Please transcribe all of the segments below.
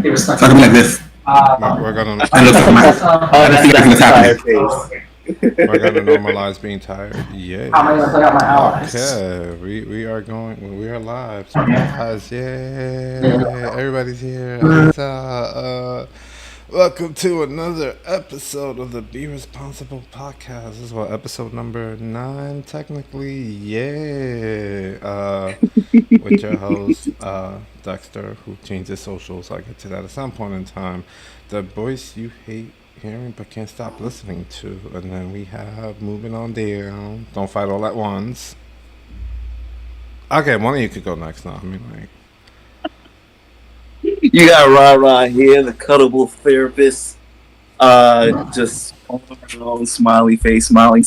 So I can be like this. We're gonna And look like my. Oh, I just see that's everything the that's tired happening. we're face. gonna normalize being tired. Yes. Okay. We are going. We are live. Surprise! Yay! Everybody's here. Huzzah! Welcome to another episode of the Be Responsible podcast. This is what episode number 9, technically. Yay! With your host, Dexter, who changed his socials. I'll get to that at some point in time. The voice you hate hearing but can't stop listening to. And then we have moving on down. Don't fight all at once. Okay, one of you could go next now. I mean, like. You got Rah here, the cuddable therapist. Just all around smiley face, smiling.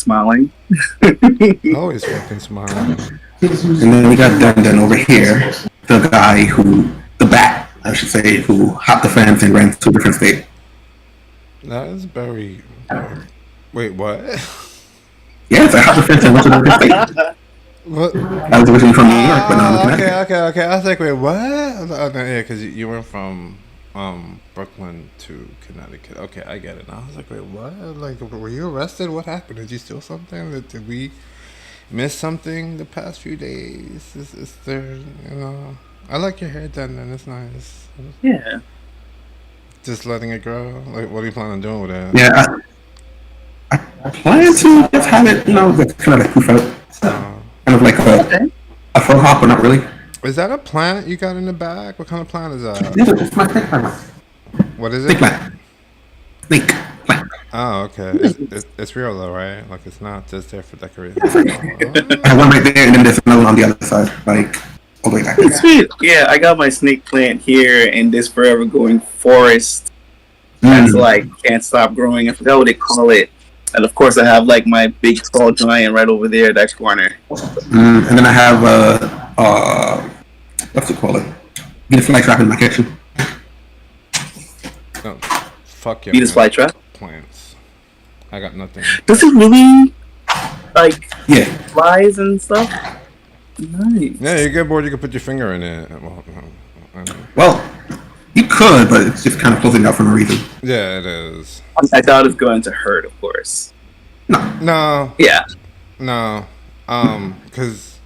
Always fucking smiling. And then we got Dundon over here, the guy the bat, I should say, who hopped the fence and ran to a different state. That is very. Wait, what? Yes, I hopped the fence and went to a different state. What? I was originally from New York, but now I'm in Okay, Connecticut. okay. I was like, wait, what? Oh, no, yeah, because you went from Brooklyn to Connecticut. Okay, I get it now. I was like, wait, what? Like, were you arrested? What happened? Did you steal something? Did we miss something the past few days? Is there, you know? I like your hair done, and it's nice. Yeah. Just letting it grow. Like, what are you planning on doing with it? Yeah, I plan to just have it, kind of like poof out. Kind of like a faux hop, but not really. Is that a plant you got in the back? What kind of plant is that? Yeah, it's my snake plant. What is it? Snake plant. Snake plant. Oh, okay. It's real though, right? Like it's not just there for decoration. I have one right there, and then there's another one on the other side, like all the way back there. Sweet. Yeah, I got my snake plant here in this forever going forest. That's like can't stop growing. I forgot what they call it. And of course, I have like my big tall giant right over there, that corner. And then I have what's it called? Venus flytrap in my kitchen. No, fuck your Venus flytrap. plants. I got nothing. Does it really like Yeah. flies and stuff? Nice. Yeah, you get bored, you can put your finger in it. Well, you could, but it's just kind of closing out for no reason. Yeah, it is. I thought it's going to hurt, of course. No, Yeah. no. Because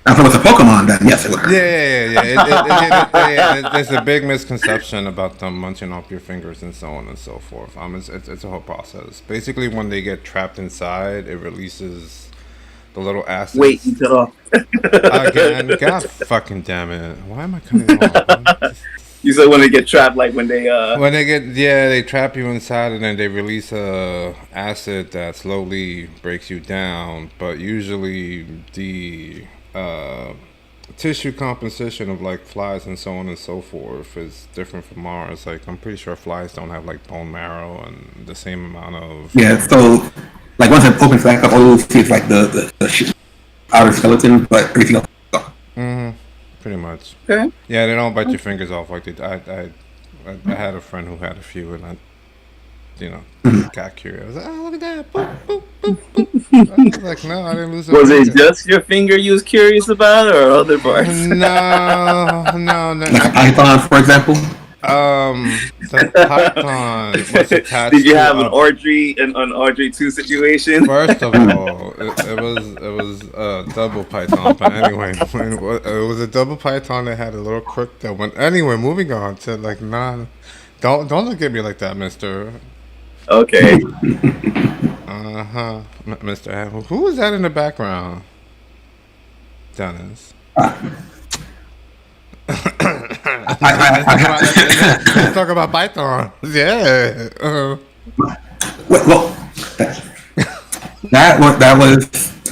Now, if it was a Pokemon, then yes, it would hurt. yeah. There's a big misconception about them munching off your fingers and so on and so forth. It's a whole process. Basically, when they get trapped inside, it releases the little acids. Wait, you cut off. Again, God fucking damn it! Why am I cutting off? You said when they get trapped, like when they When they trap you inside and then they release a acid that slowly breaks you down. But usually the tissue composition of like flies and so on and so forth is different from ours. Like I'm pretty sure flies don't have like bone marrow and the same amount of. Yeah, so like once it opens back up, all you see is like the outer skeleton, but everything else. Mm-hmm. Pretty much. Okay. Yeah, they don't bite your fingers off like they. I had a friend who had a few, and I got curious. I was like, oh, look at that! Boop, boop, boop, boop. I was like, no, I didn't lose. Was it just your finger you was curious about, or other parts? No. Like a python, for example. The python was attached. Did you have an Audrey 2 situation? First of all, it was a double python. But anyway, it was a double python that had a little crook that went. Anyway, moving on to like non. Don't look at me like that, Mister. Okay. Mister. Who was that in the background? Dennis. Let's talk about pythons. Yeah. Well, that was.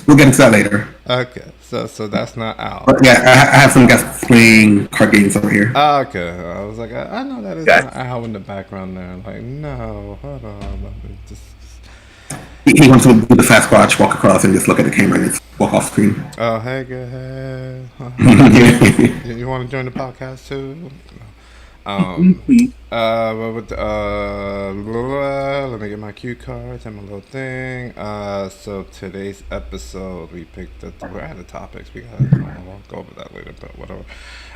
We'll get into that later. Okay, so that's not out. But yeah, I have some guys playing card games over here. Okay, I was like, I know that is not Al in the background there. Like, no, hold on, just. He wants to do the Sasquatch walk across and just look at the camera and just walk off screen. Oh, hey, good. Hey. You want to join the podcast too? Um, let me get my cue cards and my little thing. So today's episode, we picked the we're out of topics. We'll go over that later, but whatever.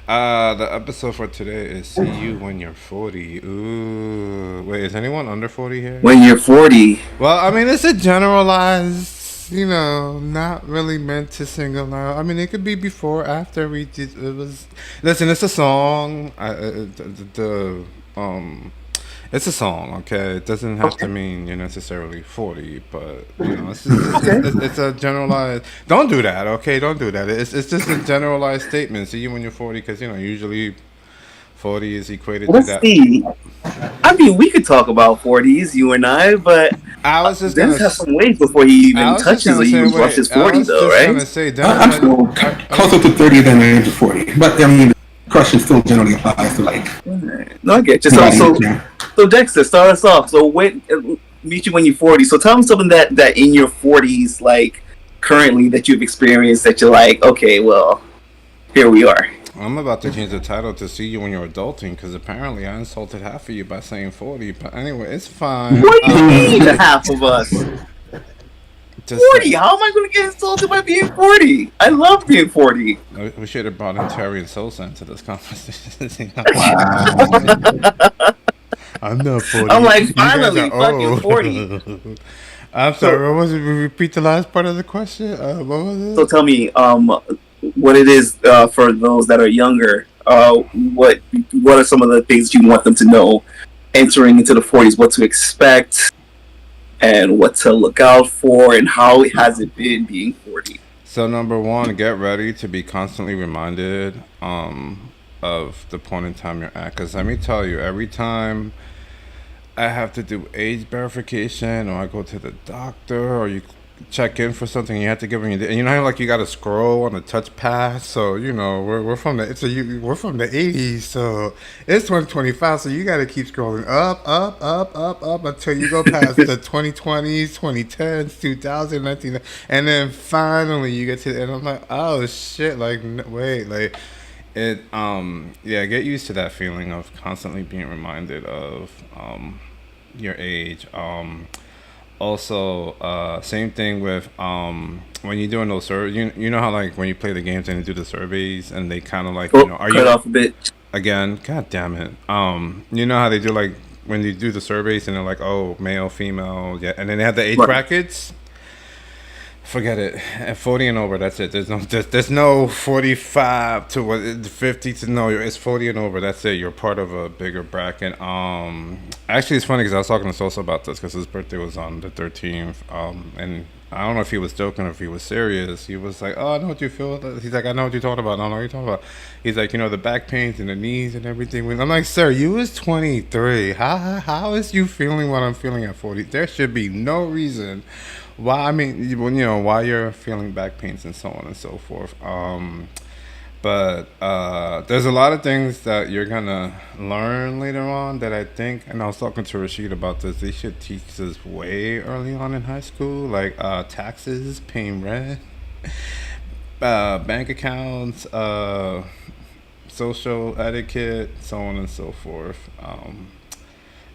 The episode for today is "See You When You're 40." Ooh, wait, is anyone under 40 here? When you're 40. Well, I mean, it's a generalized, not really meant to single out. I mean, it could be before, after we did. It was. Listen, it's a song. It's a song. Okay, it doesn't have to Okay. mean you're necessarily 40, but it's a generalized. Don't do that. Okay, don't do that. It's just a generalized statement. See you when you're 40, because usually 40 is equated to Let's that. see. I mean, we could talk about 40s, you and I, but I was just gonna. Dennis has some ways before he I even was just touches gonna or say, even wait. brushes I 40, was though, just right? gonna say, Dennis I'm had. still closer to 30 than I am to 40. But I mean, the question still generally applies to like No, I get you. So, somebody so, who's young. so Dexter, start us off. So, meet you when you're 40. So, tell me something that in your 40s, like currently, that you've experienced that you're like, okay, well, here we are. I'm about to change the title to "See You When You're Adulting" because apparently I insulted half of you by saying 40. But anyway, it's fine. What do you mean, half of us? Just 40? How am I going to get insulted by being 40? I love being 40. we should have brought in Terry and Sosa into this conversation. I'm not 40. I'm like, You guys are finally, fucking 40. old. I'm sorry. So, What was it? Repeat the last part of the question. What was so it? tell me, what it is for those that are younger. What are some of the things you want them to know entering into the 40s? What to expect and what to look out for, and how has it been being 40? So number one, get ready to be constantly reminded of the point in time you're at. Because let me tell you, every time I have to do age verification, or I go to the doctor, or you check in for something, you have to give them your. And you know how like you got to scroll on the touchpad. So we're from we're from the '80s, so it's 2025. So you got to keep scrolling up until you go past the 2020s, 2010s, 2019, and then finally you get to the end. I'm like, oh shit! Like wait, like it. Yeah, get used to that feeling of constantly being reminded of your age. Also, same thing with when you're doing those surveys. You know how like when you play the games and they do the surveys and they kind of like Oh, are cut you off a bit. again? God damn it! You know how they do like when you do the surveys and they're like, oh, male, female, yeah, and then they have the age Right. brackets. Forget it. At 40 and over, that's it. There's no 45 to 50 to no. It's 40 and over. That's it. You're part of a bigger bracket. Actually, it's funny because I was talking to Sosa about this because his birthday was on the 13th. And I don't know if he was joking or if he was serious. He was like, "Oh, I know what you feel." He's like, "I know what you're talking about. I don't know what you're talking about." He's like, the back pains and the knees and everything. I'm like, "Sir, you was 23. How is you feeling what I'm feeling at 40? There should be no reason." Why? I mean, why you're feeling back pains and so on and so forth. But there's a lot of things that you're gonna learn later on that I think, and I was talking to Rashid about this. They should teach this way early on in high school, like taxes, paying rent, bank accounts, social etiquette, so on and so forth.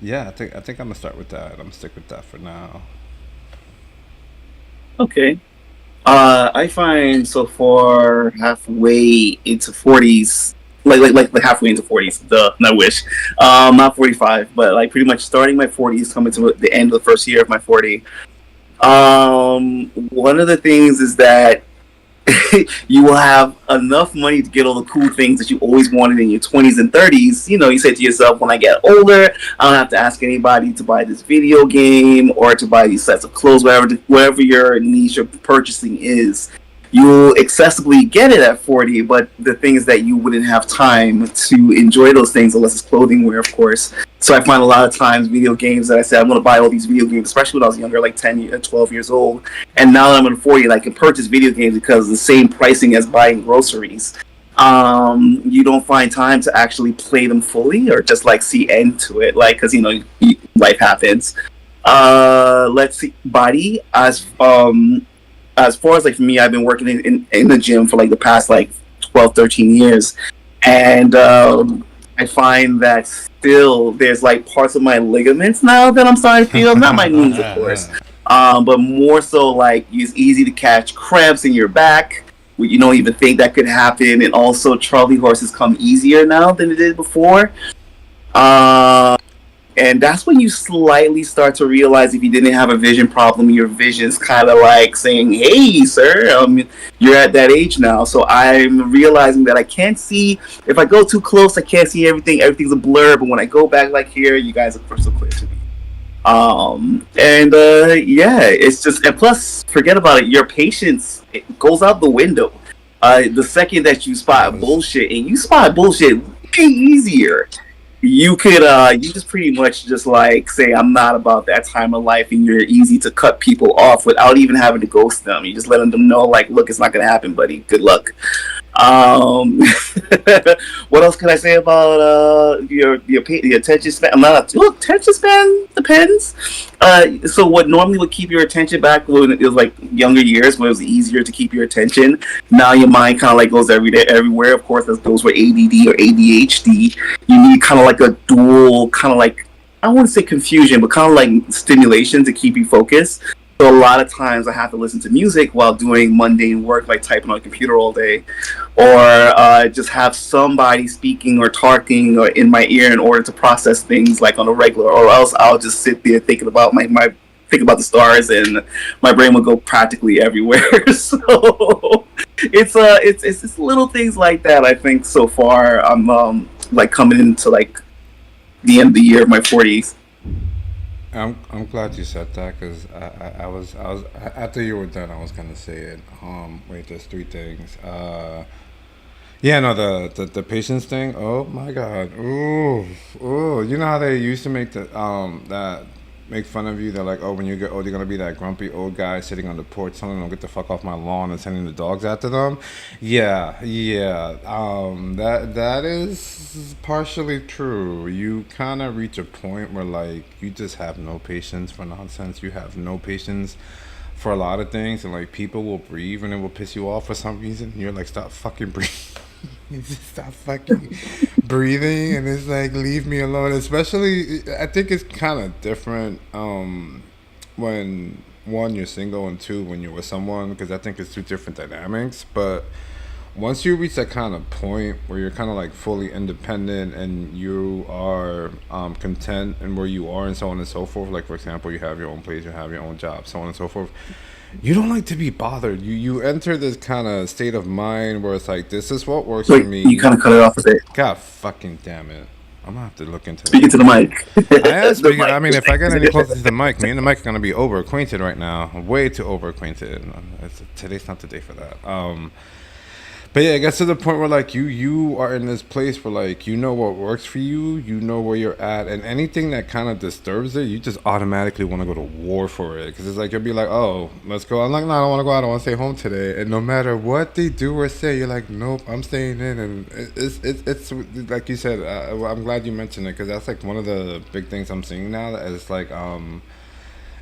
Yeah, I think I'm gonna start with that. I'm gonna stick with that for now. Okay. I find so far halfway into 40s, like halfway into 40s. Duh, I wish. Not 45, but like pretty much starting my 40s, coming to the end of the first year of my 40. One of the things is that you will have enough money to get all the cool things that you always wanted in your 20s and 30s. You say to yourself, when I get older, I don't have to ask anybody to buy this video game or to buy these sets of clothes, whatever your niche of purchasing is. You'll accessibly get it at 40, but the thing is that you wouldn't have time to enjoy those things unless it's clothing wear, of course. So I find a lot of times video games that I say I'm going to buy all these video games, especially when I was younger, like 12 years old. And now that I'm in 40 and I can purchase video games because of the same pricing as buying groceries. You don't find time to actually play them fully or just like see end to it, like because life happens. Let's see, body as far as like for me, I've been working in the gym for like the past like 12, 13 years, and I find that still there's like parts of my ligaments now that I'm starting to feel. Not my knees, of course, but more so like it's easy to catch cramps in your back. You don't even think that could happen, and also Charlie horses come easier now than it did before. Uh, and that's when you slightly start to realize if you didn't have a vision problem, your vision's kind of like saying, "Hey, sir, you're at that age now." So I'm realizing that I can't see if I go too close. I can't see everything. Everything's a blur. But when I go back like here, you guys are crystal clear to me. And yeah, it's just, and plus, forget about it. Your patience it goes out the window. The second that you spot bullshit, and you spot bullshit way easier, you could you just pretty much just like say I'm not about that time of life, and you're easy to cut people off without even having to ghost them. You just letting them know like, look, it's not gonna happen, buddy. Good luck. Um, what else can I say about your attention span? I'm not well, attention span depends. So what normally would keep your attention back when it was like younger years, when it was easier to keep your attention. Now your mind kind of like goes every day, everywhere. Of course, that's those were ADD or ADHD. You need kind of like a dual, kind of like I don't want to say confusion, but kind of like stimulation to keep you focused. So a lot of times I have to listen to music while doing mundane work, like typing on a computer all day, or just have somebody speaking or talking or in my ear in order to process things like on a regular. Or else I'll just sit there thinking about my think about the stars, and my brain will go practically everywhere. So it's little things like that. I think so far I'm like coming into like the end of the year of my 40s. I'm glad you said that because I was after you were done I was gonna say it. Wait, there's three things. Yeah, no, the patience thing. Oh my God. Ooh, ooh. You know how they used to make the that make fun of you. They're like, oh, when you get old, you're gonna be that grumpy old guy sitting on the porch telling them get the fuck off my lawn and sending the dogs after them. Yeah, yeah. That is partially true. You kind of reach a point where like you just have no patience for nonsense. You have no patience for a lot of things, and like people will breathe and it will piss you off for some reason. And you're like, stop fucking breathing. You just stop fucking breathing, and it's like leave me alone. Especially, I think it's kind of different when one you're single and two when you're with someone because I think it's two different dynamics. But once you reach that kind of point where you're kind of like fully independent and you are content and where you are and so on and so forth. Like for example, you have your own place, you have your own job, so on and so forth. You don't like to be bothered. You enter this kind of state of mind where it's like this is what works for Wait, me. you kind of cut it off a bit. God fucking damn it! I'm gonna have to look into Speaking that. to the mic. I am The speaking. I mic. mean, if I get any closer to the mic, me and the mic are gonna be over acquainted right now. Way too over acquainted. Today's not the day for that. But yeah, it gets to the point where like you are in this place where like you know what works for you, you know where you're at, and anything that kind of disturbs it, you just automatically want to go to war for it because it's like you'll be like, oh, let's go. I'm like, no, I don't want to go out. I want to stay home today. And no matter what they do or say, you're like, nope, I'm staying in. And it's like you said. I'm glad you mentioned it because that's like one of the big things I'm seeing now. That it's like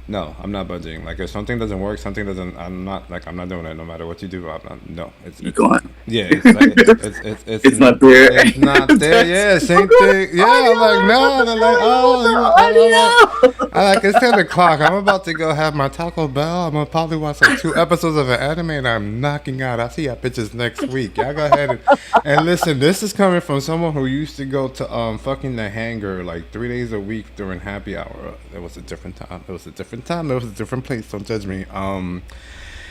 no, I'm not budging. Like if something doesn't work, something doesn't. I'm not doing it. No matter what you do, I'm not. No, You go on. yeah, it's like It's not there. it's not there. Yeah, same thing. Yeah, I'm like no. They're like I like it's 10 o'clock. I'm about to go have my Taco Bell. I'm gonna probably watch like 2 episodes of an anime, and I'm knocking out. I'll see y'all bitches next week. Y'all go ahead and listen. This is coming from someone who used to go to fucking the hangar like 3 days a week during happy hour. It was a different time. It was a different time. It was a different place. Don't judge me.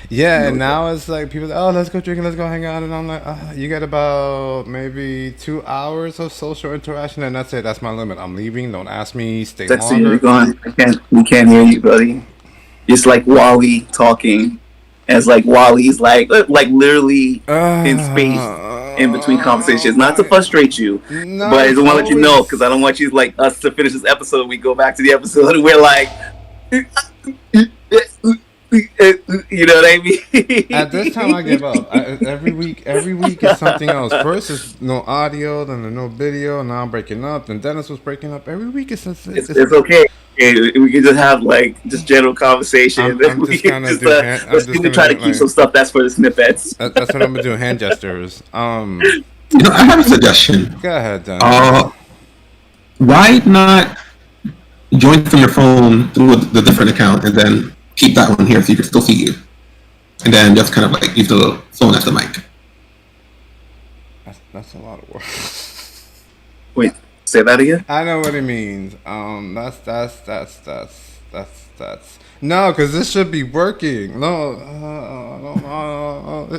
Yeah, and now it's like people, oh, let's go drinking, let's go hang out, and I'm like, you get about maybe 2 hours of social interaction, and that's it. That's my limit. I'm leaving. Don't ask me. Stay Dexter, you're longer. gone. We can't hear you, buddy. It's like Wally talking. And it's like Wally's like literally in space in between conversations. Not to frustrate you, No, but I it's just want to let you know always. because I don't want you like us to finish this episode. We go back to the episode and we're like, you know what I At this time, I give mean? up. Every week is something else. First is no audio, then there's no video. Now I'm breaking up. Then Dennis was breaking up. Every week is It's okay. We can just have like just general conversation. I'm We just can gonna just do. I'm let's just even gonna try do to keep like some stuff that's for the snippets. that's what I'm gonna do. Hand gestures. I have a suggestion. Go ahead, Dennis. Uh, why not join from your phone through the different account and then keep that one here so you can still see you, and then just kind of like use the phone as the mic. That's a lot of work. Wait, say that again. I know what he means. That's. No, because this should be working. No,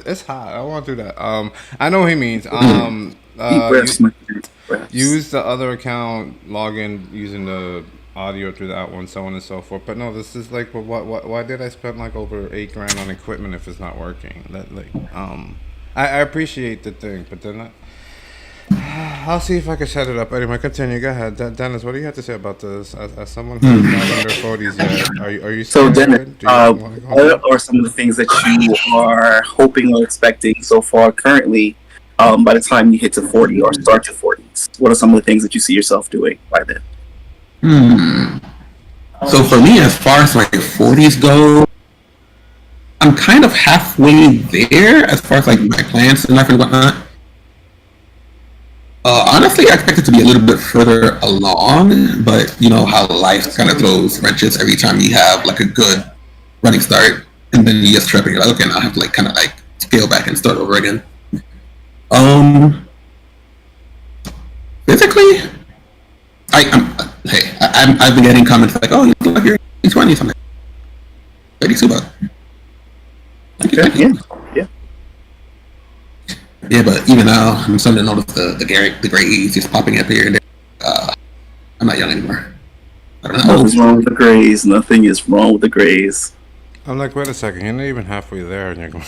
it's hot. I want to do that. I know what he means. Deep breaths, my friend. Deep breaths. Use the other account, log in using the audio through that one, so on and so forth. But no, this is like, why did I spend like over $8,000 on equipment if it's not working? I appreciate the thing, but then I'll see if I can set it up. Anyway, continue. Go ahead, Dennis. What do you have to say about this? As someone who's not in their 40s yet, are you So, Dennis, scared? Do you want to go on? what are some of the things that you are hoping or expecting so far currently by the time you hit to 40 or start your 40s? What are some of the things that you see yourself doing by then? Hmm. So for me, as far as like 40s go, I'm kind of halfway there as far as like my plans in life and whatnot. Honestly, I expect it to be a little bit further along, but you know how life kind of throws wrenches every time you have like a good running start, and then you just trip and you're like, okay, now I have to like kind of like scale back and start over again. Um, physically, I've been getting comments like, oh, you look like you're in 20s. I'm like, 32, but Okay, yeah, yeah. yeah, but even now, I'm starting to notice the gray E's just popping up here and there. I'm not young anymore. I don't know. Nothing's wrong with the grays. Nothing is wrong with the grays. I'm like, wait a second, you're not even halfway there, and you're going,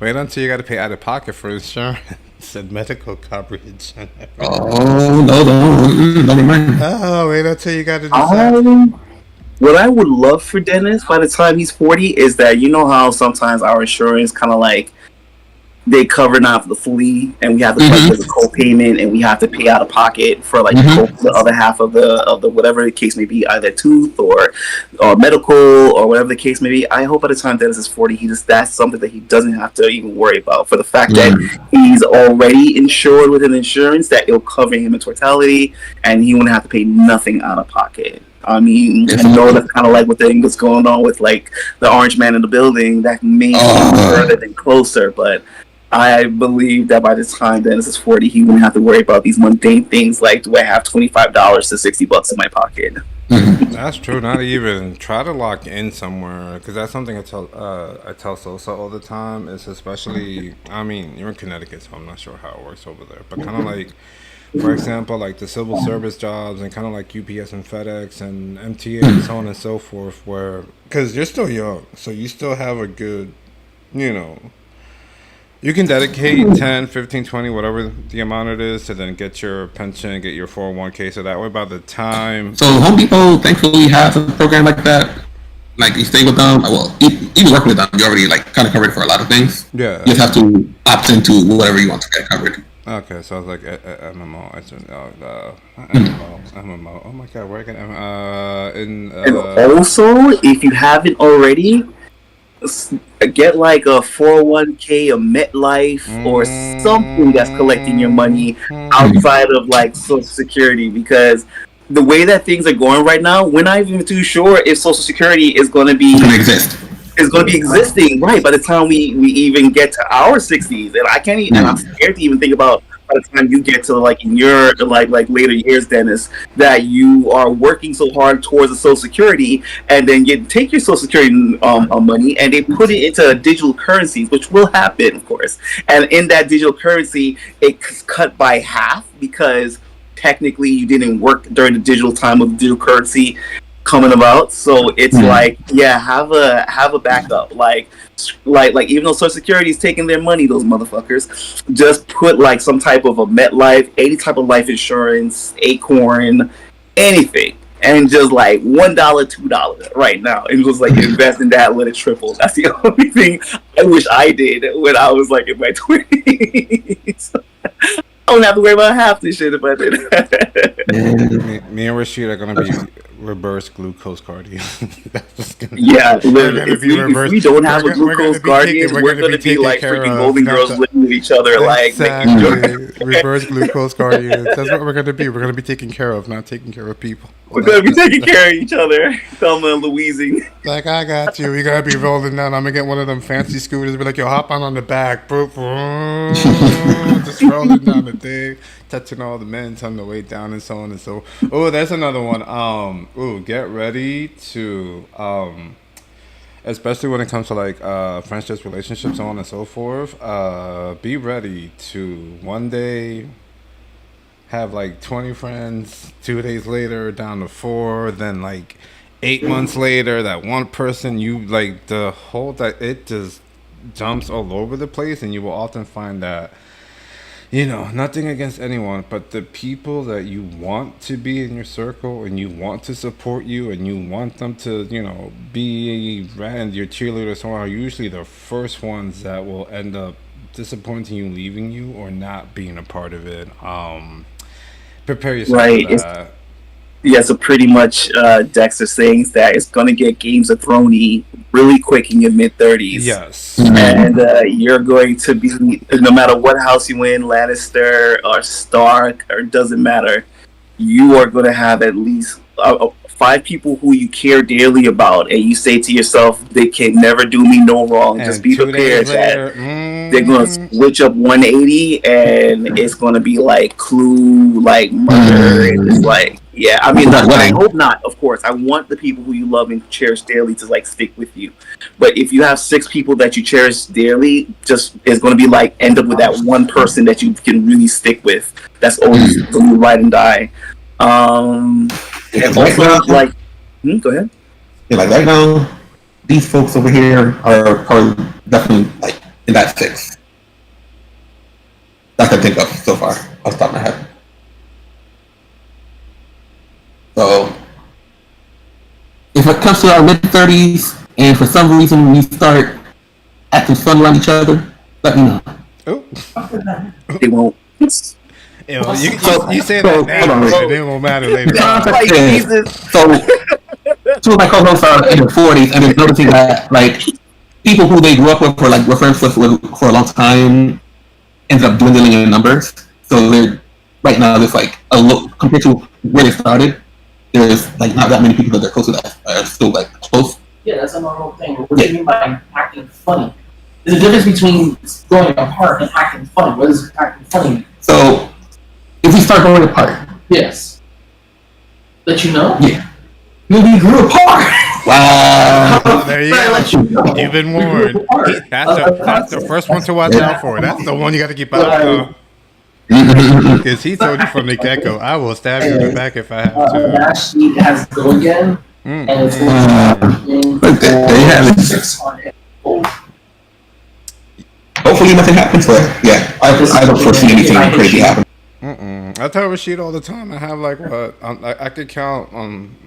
wait until you got to pay out of pocket for insurance and medical coverage. Oh no, don't remind me. Oh, wait until you got to decide. What I would love for Dennis by the time he's 40 is that you know how sometimes our insurance kind of like they cover not the fully, and we have to Mm-hmm. pay the co-payment, and we have to pay out of pocket for like Mm-hmm. the other half of the whatever the case may be, either tooth or medical or whatever the case may be. I hope by the time Dennis is 40, that's something that he doesn't have to even worry about, for the fact that he's already insured with an insurance that it'll cover him in totality, and he won't have to pay nothing out of pocket. I mean, I know that's kind of like what thing that's going on with like the orange man in the building. That may be further than closer, but I believe that by the time Dennis is 40, he won't have to worry about these mundane things like, do I have $25 to $60 in my pocket? That's true. Not even try to lock in somewhere, because that's something I tell Sosa all the time. Is especially, I mean, you're in Connecticut, so I'm not sure how it works over there, but kind of like, for example, like the civil service jobs and kind of like UPS and FedEx and MTA and so on and so forth, where because you're still young, so you still have a good, you know, you can dedicate 10, 15, 20, whatever the amount it is, to then get your pension, get your 401k. So that way, by the time. So Home Depot thankfully has a program like that. Like you stay with them, well, even working with them, you're already like kind of covered for a lot of things. Yeah. You just have to opt into whatever you want to get covered. Okay, so it's like MMO. MMO. Oh my god, where I can And also, if you haven't already, get like a 401k, a MetLife, or something that's collecting your money outside of like Social Security, because the way that things are going right now, we're not even too sure if Social Security is going to be existing right by the time we even get to our 60s. And I can't even, and I'm scared to even think about by the time you get to like in your like later years, Dennis, that you are working so hard towards the Social Security, and then you take your Social Security money and they put it into digital currencies, which will happen, of course. And in that digital currency, it's cut by half because technically you didn't work during the digital time of the digital currency coming about. So it's like, yeah, have a backup. Like even though Social Security is taking their money, those motherfuckers, just put like some type of a MetLife, any type of life insurance, Acorn, anything, and just like $1, $2 right now, and just like invest in that, let it triple. That's the only thing I wish I did when I was like in my 20s. I don't have to worry about half this shit if I did. Man. Me and Rashid are gonna be reverse glucose cardio. That's just gonna, Yeah, we're literally. gonna If be we if reverse. we don't have a We're gonna glucose be taken. guardians, We're we're gonna be gonna be taken like care freaking of. Golden Not Girls the living with each other, like making jokes. exactly reverse glucose guardians. That's what we're gonna be. We're gonna be taken care of, not taking care of people. We're gonna be taking care of each other. Thelma and Louising. Like I got you. You gotta be rolling down. I'm gonna get one of them fancy scooters. Be like, yo, hop on the back. Boop, boop, just rolling down the thing, touching all the men on the way down, and so on and so. Oh, there's another one. Get ready to especially when it comes to like friendships, relationships, so on and so forth. Be ready to one day have like 20 friends, 2 days later down to four, then like 8 months later, that one person you like the whole that it just jumps all over the place, and you will often find that nothing against anyone, but the people that you want to be in your circle and you want to support you and you want them to, be and your cheerleaders so on are usually the first ones that will end up disappointing you, leaving you, or not being a part of it. Prepare yourself for Right. that. Yeah, so pretty much Dexter saying that it's going to get Games of Thrones really quick in your mid 30s. Yes. And you're going to be, no matter what house you in, Lannister or Stark, or doesn't matter, you are going to have at least 5 people who you care dearly about. And you say to yourself, they can never do me no wrong. Just And be 2 days prepared that later, they're gonna switch up 180, and it's gonna be like Clue, like murder. And it's like, yeah, I mean, I hope not. Of course, I want the people who you love and cherish dearly to like stick with you. But if you have 6 people that you cherish dearly, just it's gonna be like end up with that one person that you can really stick with. That's always gonna ride and die. And also, like, go ahead. Yeah, like right now, these folks over here are probably definitely like in that 6. That's what I think of so far off the top of my head. So if it comes to our mid 30s and for some reason we start acting fun around each other, let me know. Oh. They won't. You say that now, but it won't matter later. Like, Jesus. So two of my co-hosts are in their 40s, and they're noticing that like people who they grew up with or like were friends with for a long time ended up dwindling in numbers. So they're right now there's like a look compared to where they started. There's like not that many people that they're close to that are still like close. Yeah, that's a normal thing. What do you mean by acting funny? There's a difference between growing apart and acting funny. What does acting funny mean? So if we start growing apart, yes, let you know. Yeah. We grew apart. Wow. There you go. You've been warned. That's the first one to watch out for. That's the one you got to keep an eye on. Because he told you from the get-go, I will stab you in the back if I have to. Dash sheet has to go again. And it's There you have it. Hopefully nothing happens, but yeah, I don't foresee anything crazy happening. I tell Rashid all the time. I have like what I could count.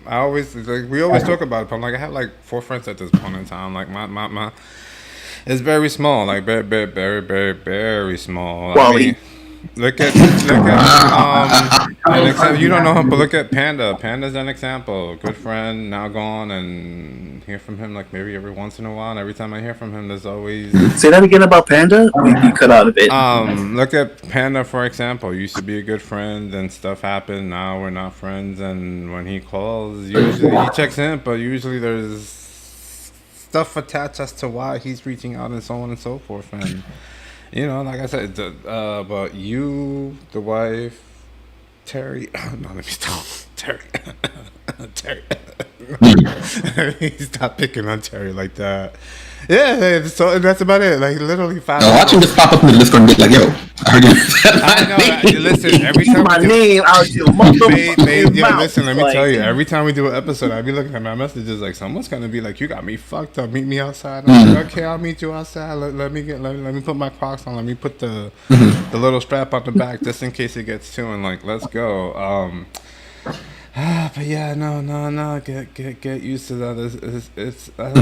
I always like we always talk about it. But I'm like I have like 4 friends at this point in time. Like my it's very small. Like very small. Quality. I mean, look at an example. You don't know him, but look at Panda. Panda's an example. Good friend, now gone, and hear from him like maybe every once in a while. And every time I hear from him, there's always Say that again about Panda. We cut out of it. look at Panda for example. Used to be a good friend, then stuff happened. Now we're not friends, and when he calls, usually he checks in, but usually there's stuff attached as to why he's reaching out and so on and so forth. And like I said, but you, the wife, Terry. No, let me stop. Terry. Terry. Stop picking on Terry like that. Yeah, so that's about it. Like literally 5. Watch him just pop up in the Discord and be like, "Yo, I heard you." I know. Listen, every time my we do, name out your motherfucking mouth. listen, let me Like, tell you. Every time we do an episode, I be looking at my messages like someone's gonna be like, "You got me fucked up. Meet me outside." I'm like, "Okay, I'll meet you outside. Let me put my Crocs on. Let me put the little strap on the back just in case it gets to and like let's go." But yeah, no. Get used to that. It's I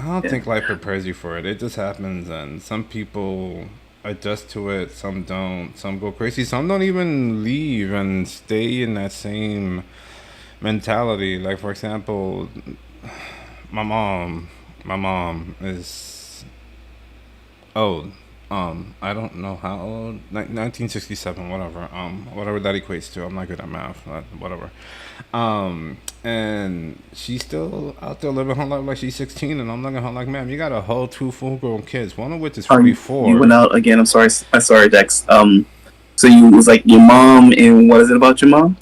don't think life prepares you for it. It just happens, and some people adjust to it. Some don't. Some go crazy. Some don't even leave and stay in that same mentality. Like for example, my mom. My mom is old. I don't know how old. Like 1967, whatever. Whatever that equates to. I'm not good at math. Whatever. And she's still out there living her life like she's 16, and I'm looking at her like, ma'am, you got a whole two full-grown kids. One of which is You 44. went out again. I'm sorry. I'm sorry, Dex. So you was like your mom, and what is it about your mom?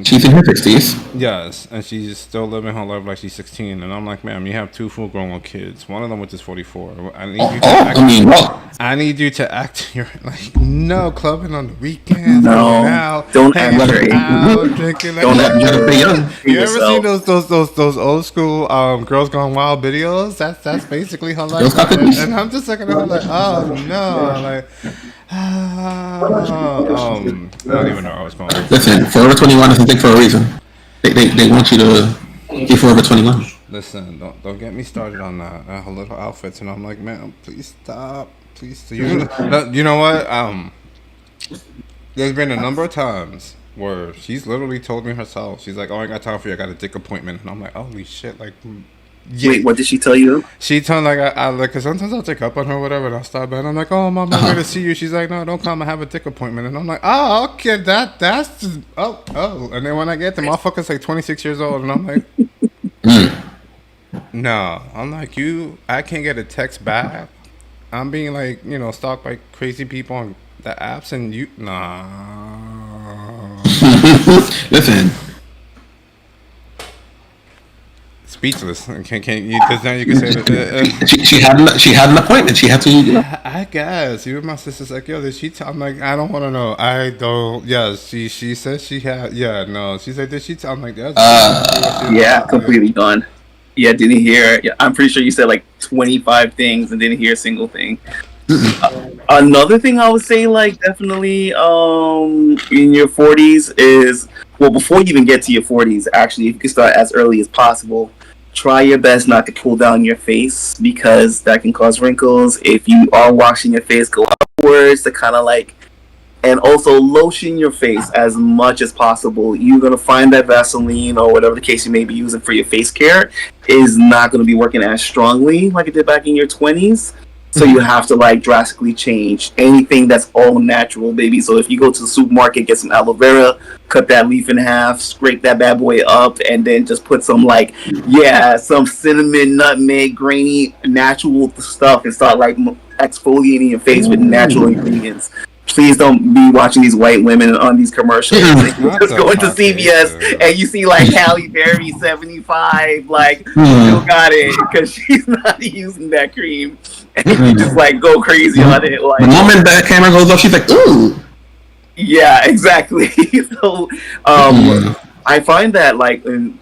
She's in her 60s. Yes, and she's still living her life like she's 16, and I'm like, ma'am, you have two full-grown kids. One of them which is 44. I need you to act. I mean, well, I need you to act. You're like, no, clubbing on the weekends, No, going out, don't hanging act your age. out, drinking. Like, Don't let act her be young. you ever seen yourself. those old school Girls Gone Wild videos? That's basically her life. Girls Got And, Cookies. and I'm just looking at her like, oh no, like, I don't even know where I was going. Listen, Forever 21 is a thing for a reason. They want you to be Forever 21. Listen, don't get me started on that. Her little outfits, and I'm like, man, please stop, please. You know what? There's been a number of times where she's literally told me herself, she's like, oh, I ain't got time for you. I got a dick appointment, and I'm like, holy shit, like. Yeah. Wait, what did she tell you? She told like I like, cause sometimes I'll check up on her, or whatever, and I'll stop by, and I'm like, oh, mom, I'm here to see you. She's like, no, don't come. I have a dick appointment, and I'm like, oh, okay, that's just, oh, and then when I get the motherfucker's like 26 years old, and I'm like, no, I'm like you. I can't get a text back. I'm being like, stalked by crazy people on the apps, and you, nah. Listen, Speechless. Can you? Because now you can say that. she had an appointment. She had to. I guess. Even my sister's like, yo, did she? I'm like, I don't want to know. I don't. Yeah, she said she had. Yeah, no. She's like, did she? I'm like, that's. Yeah, completely gone. Yeah, didn't hear. Yeah, I'm pretty sure you said like 25 things and didn't hear a single thing. Another thing I would say, like definitely, in your 40s is well, before you even get to your 40s, actually, if you can start as early as possible, try your best not to pull down your face because that can cause wrinkles. If you are washing your face, go upwards to kind of like, and also lotion your face as much as possible. You're gonna find that Vaseline or whatever the case you may be using for your face care is not gonna be working as strongly like it did back in your 20s. So you have to like drastically change anything that's all natural, baby. So if you go to the supermarket, get some aloe vera, cut that leaf in half, scrape that bad boy up, and then just put some like, some cinnamon, nutmeg, grainy, natural stuff, and start like exfoliating your face with natural ingredients. Please don't be watching these white women on these commercials. Like, you just go into CVS and you see like Halle Berry 75, like still got it because she's not using that cream, and you just like go crazy on it. Like The moment that camera goes off, she's like, ooh. yeah, exactly. So I find that like in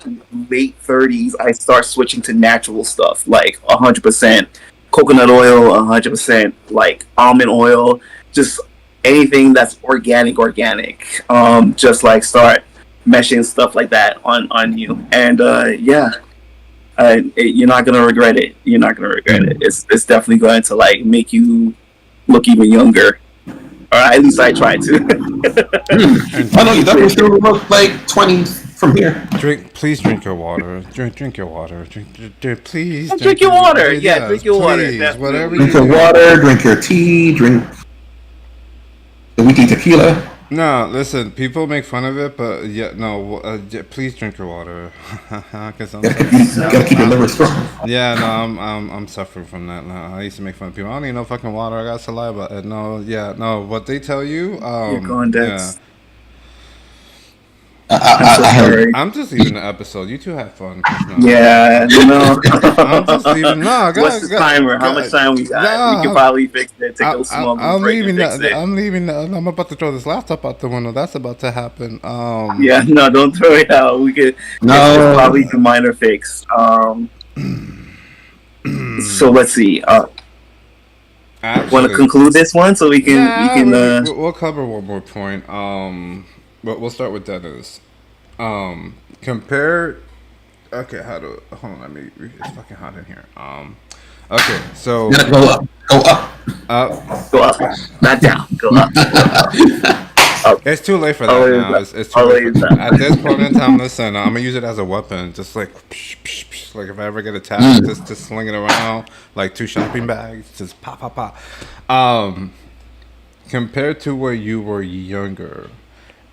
late 30s, I start switching to natural stuff, like 100% coconut oil, 100% like almond oil, just anything that's organic. Just like start meshing stuff like that on you, and you're not gonna regret it. You're not gonna regret it. It's definitely going to like make you look even younger. Or at least I try to. I know you definitely still look like 20 from here. Please drink your water. Drink your water. Please. Drink your water. Yeah, Yes, drink your water. please, Definitely. whatever Drink you your do. water, drink your tea, drink the wheaty tequila. No, listen. People make fun of it, but please drink your water. Cause Gotta keep your liver strong. yeah, no, I'm suffering from that now. I used to make fun of people. I don't need no fucking water. I got saliva. No. What they tell you, You're going Dex. I heard. I'm just leaving the episode. You two have fun. Yeah, no. I'm just leaving. No, What's the timer? How much time we got? We can probably fix it. Take a small I'm break leaving. and fix it. I'm leaving. I'm about to throw this laptop out the window. That's about to happen. Yeah, no, don't throw it out. We could. No. It's probably a minor fix. So let's see. Want to conclude this one so we can. We'll cover one more point. But we'll start with Dennis. Compare. Okay, hold on. It's fucking hot in here. Okay, so You gotta go up. Go up. Go up, not down. Go up. Up. it's too late for that Always now. up. It's too late Always for up. at this point in time. Listen, I'm gonna use it as a weapon, just like like if I ever get attacked, just sling it around like two shopping bags, just pop pop pop. Compared to where you were younger,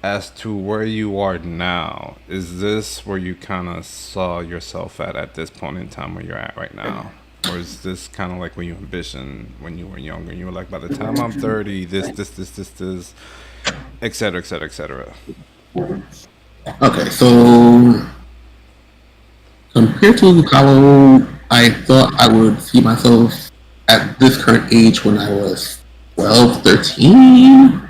as to where you are now, is this where you kind of saw yourself at this point in time where you're at right now? Or is this kind of like when you envisioned when you were younger? You were like, by the time I'm 30, this, et cetera, et cetera, et cetera. Okay, so compared to how I thought I would see myself at this current age when I was 12, 13,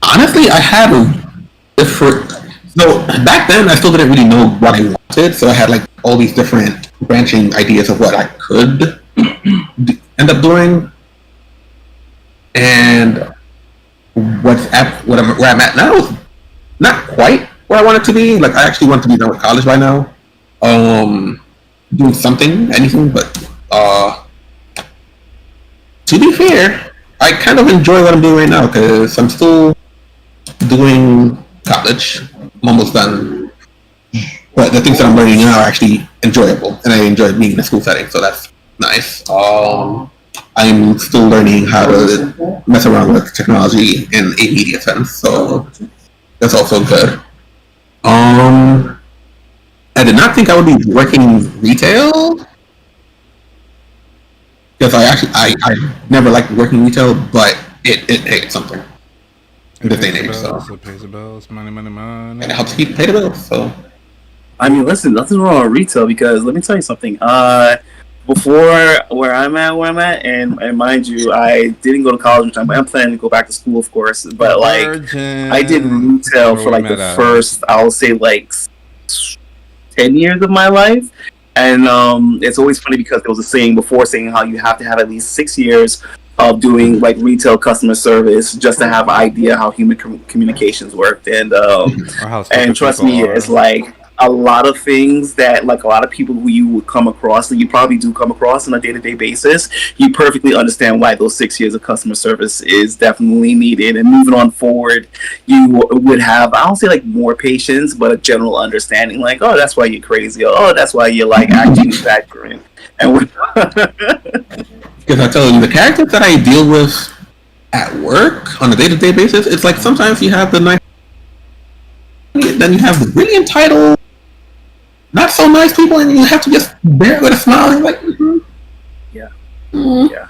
honestly, I had a different. So back then, I still didn't really know what I wanted, so I had like all these different branching ideas of what I could end up doing, and where I'm at now is not quite where I want it to be. Like I actually want to be done with college by now, um, doing something, anything. But to be fair, I kind of enjoy what I'm doing right now because I'm still doing college. I'm almost done, but the things that I'm learning now are actually enjoyable, and I enjoy being in a school setting, so that's nice. I'm still learning how to mess around with technology in a media sense, so that's also good. Um, I did not think I would be working in retail because I never liked working in retail, but it paid something in It this day pays and the age, so bills. It pays the bills. Money, money, and it money. helps keep pay the bills. So I mean, listen, nothing wrong with retail because let me tell you something. Before where I'm at, and mind you, I didn't go to college, which I'm planning to go back to school, of course. But like, I did Virgin. retail Where for we like the met at? first, I'll say like 10 years of my life. And it's always funny because there was a saying before saying how you have to have at least 6 years of doing like retail customer service just to have an idea how human communications worked. Or how And stupid trust people me, it's are. like a lot of things that like a lot of people who you would come across that you probably do come across on a day-to-day basis, you perfectly understand why those 6 years of customer service is definitely needed. And moving on forward, you would have, I don't say like more patience, but a general understanding like, oh, that's why you're crazy, or oh, that's why you're like acting exaggerating. And because I tell you, the characters that I deal with at work on a day-to-day basis, it's like sometimes you have the nice, then you have the really entitled, not so nice people, and you have to just bear it with a smile. And like, yeah, mm. yeah.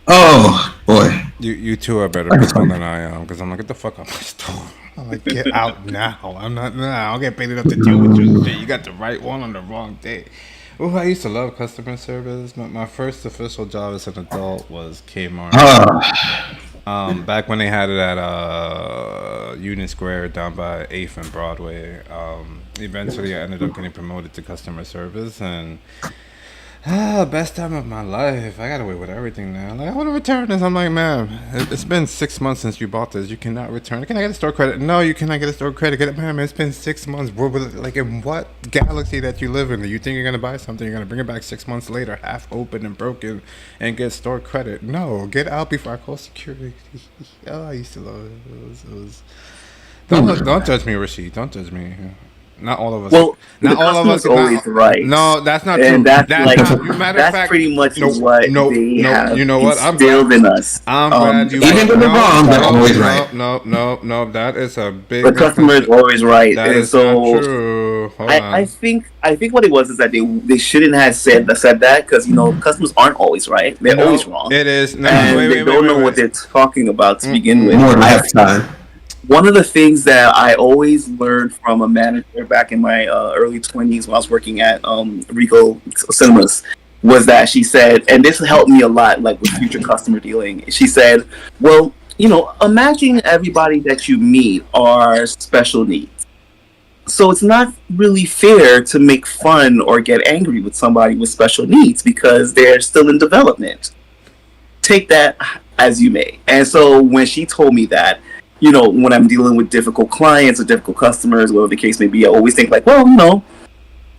Oh boy, You two are better people than I am because I'm like, get the fuck out my store. I'm like, get out now. I'm not now. I'll get paid enough to deal with your shit. You got the right one on the wrong day. Oh, I used to love customer service. My first official job as an adult was Kmart. Back when they had it at Union Square down by 8th and Broadway. Eventually, I ended up getting promoted to customer service, and best time of my life. I got away with everything now. Like, I want to return this. I'm like, man, it's been 6 months since you bought this. You cannot return it. Can I get a store credit? No, you cannot get a store credit. Get it, man. It's been 6 months. Like, in what galaxy that you live in? Do you think you're gonna buy something? You're gonna bring it back 6 months later, half open and broken, and get store credit? No, get out before I call security. Oh, I used to love it. It was. Don't judge me, Rasheed. Don't judge me. Not all of us. Well, Not the all of us. customer's always right, No, that's not true. and that's That's like not. You matter of that's fact. pretty much No, what no, they no. have You know what? I'm instilled glad. in us. I'm glad you even brought. when they're wrong, they're No, always no, right. no, no, no. That is a big The customer is misconception. always right, That and is not so true. Hold I on. think what it was is that they shouldn't have said that because customers aren't always right; they're always No, wrong, it is. No, and they don't know what wait. they're talking about to begin with. More than half the time. One of the things that I always learned from a manager back in my early 20s when I was working at Rico Cinemas was that she said, and this helped me a lot, like with future customer dealing. She said, "Well, imagine everybody that you meet are special needs. So it's not really fair to make fun or get angry with somebody with special needs because they're still in development. Take that as you may." And so when she told me that, when I'm dealing with difficult clients or difficult customers, whatever the case may be, I always think like, well,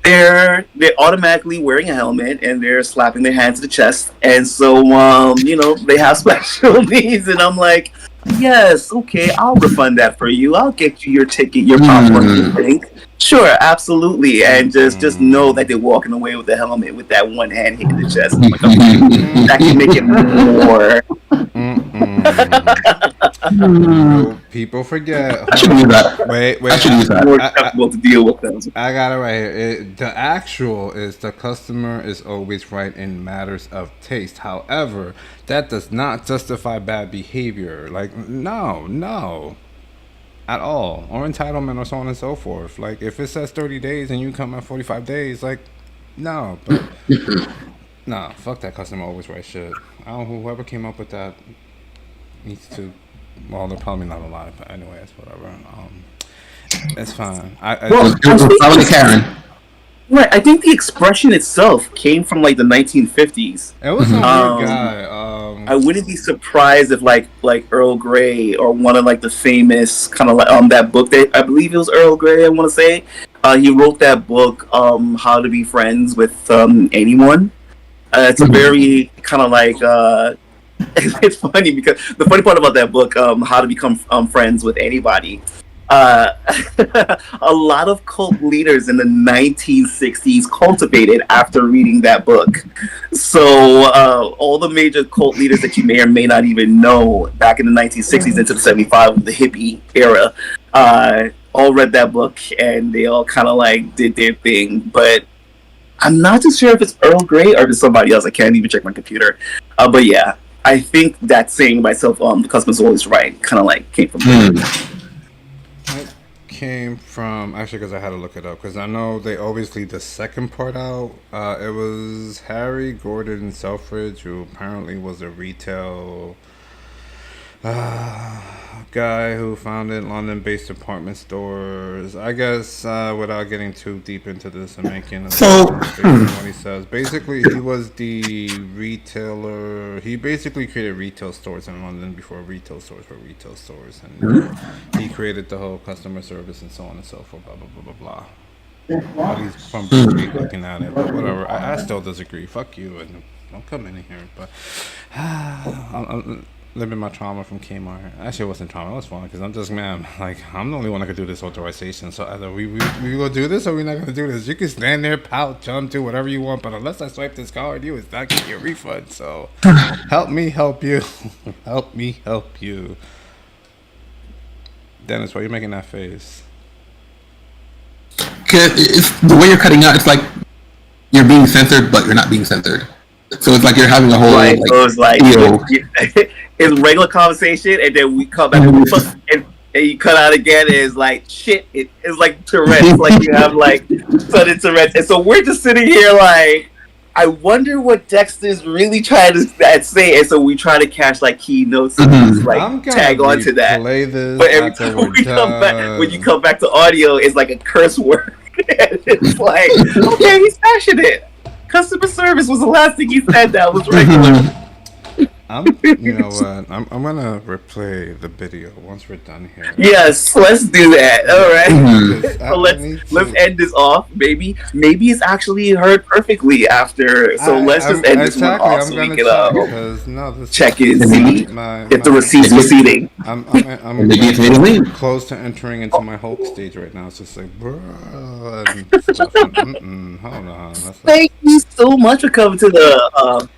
they're automatically wearing a helmet and they're slapping their hand to the chest, and so they have special needs, and I'm like, yes, okay, I'll refund that for you. I'll get you your ticket, your popcorn, your drink. Sure, absolutely, and just know that they're walking away with the helmet with that one hand hitting the chest. I'm like, okay, that can make it more. People forget. I should use that. Wait. I should use that. More acceptable to deal with them. I got it right here. The actual is the customer is always right in matters of taste. However, that does not justify bad behavior. Like, no. At all. Or entitlement or so on and so forth. Like, if it says 30 days and you come at 45 days, like, no. But, nah, fuck that customer always right shit. I don't know, whoever came up with that needs to. Well, they're probably not alive, but anyway, it's whatever. It's fine. Well, It was probably Karen. Right, I think the expression itself came from like the 1950s. It was a weird guy. I wouldn't be surprised if like Earl Grey or one of like the famous kind of like that book that I believe it was Earl Grey. I want to say he wrote that book, How to Be Friends with Anyone. It's a very kind of like it's funny because the funny part about that book, How to Become Friends with Anybody. A lot of cult leaders in the 1960s cultivated after reading that book. So all the major cult leaders that you may or may not even know back in the 1960s into the 75, the hippie era, all read that book and they all kind of like did their thing. But I'm not too sure if it's Earl Grey or if it's somebody else. I can't even check my computer. But yeah, I think that saying myself, the customer's always right, kind of like came from It came from actually because I had to look it up because I know they always leave the second part out. It was Harry Gordon Selfridge, who apparently was a retail guy who founded London-based department stores. I guess without getting too deep into this and making a what he says, basically he was the retailer. He basically created retail stores in London before retail stores were retail stores, and he created the whole customer service and so on and so forth. Blah blah blah blah blah. But he's from BC looking at it, but whatever. I still disagree. Fuck you, and don't come in here. But I'm living my trauma from Kmart. Actually, it wasn't trauma. It was fun because I'm just, man, like, I'm the only one that could do this authorization. So either we will do this or we're not going to do this. You can stand there, pout, jump, do whatever you want. But unless I swipe this card, you is not getting your refund. So help me help you. Help me help you. Dennis, why are you making that face? It's the way you're cutting out. It's like you're being censored, but you're not being censored. So it's like you're having a whole right. So it's like it's regular conversation, and then we come back and you cut out again. And it's like shit. It's like Tourette's. Like you have like sudden Tourette's, and so we're just sitting here like, I wonder what Dexter's really trying to say, and so we try to catch like key notes and just, like tag on to that. But every time when you come back to audio, it's like a curse word. And it's like, okay, he's passionate. Customer service was the last thing he said that was regular. You know what? I'm gonna replay the video once we're done here. Yes, let's do that. All right. So let's end this off. Maybe it's actually heard perfectly after. So let's just end this one off so we can check it and see if the receipt's receiving. I'm close to entering into my Hulk stage right now. It's just like, bro. Hold on. Thank you so much for coming to the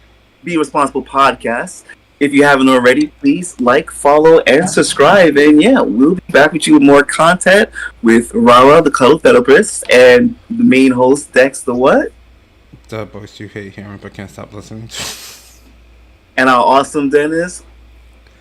Be Responsible podcast. If you haven't already, please like, follow, and subscribe. And yeah, we'll be back with you with more content with Rara, the cuddle therapist, and the main host, Dex, the what? The voice you hate hearing but can't stop listening. And our awesome Dennis,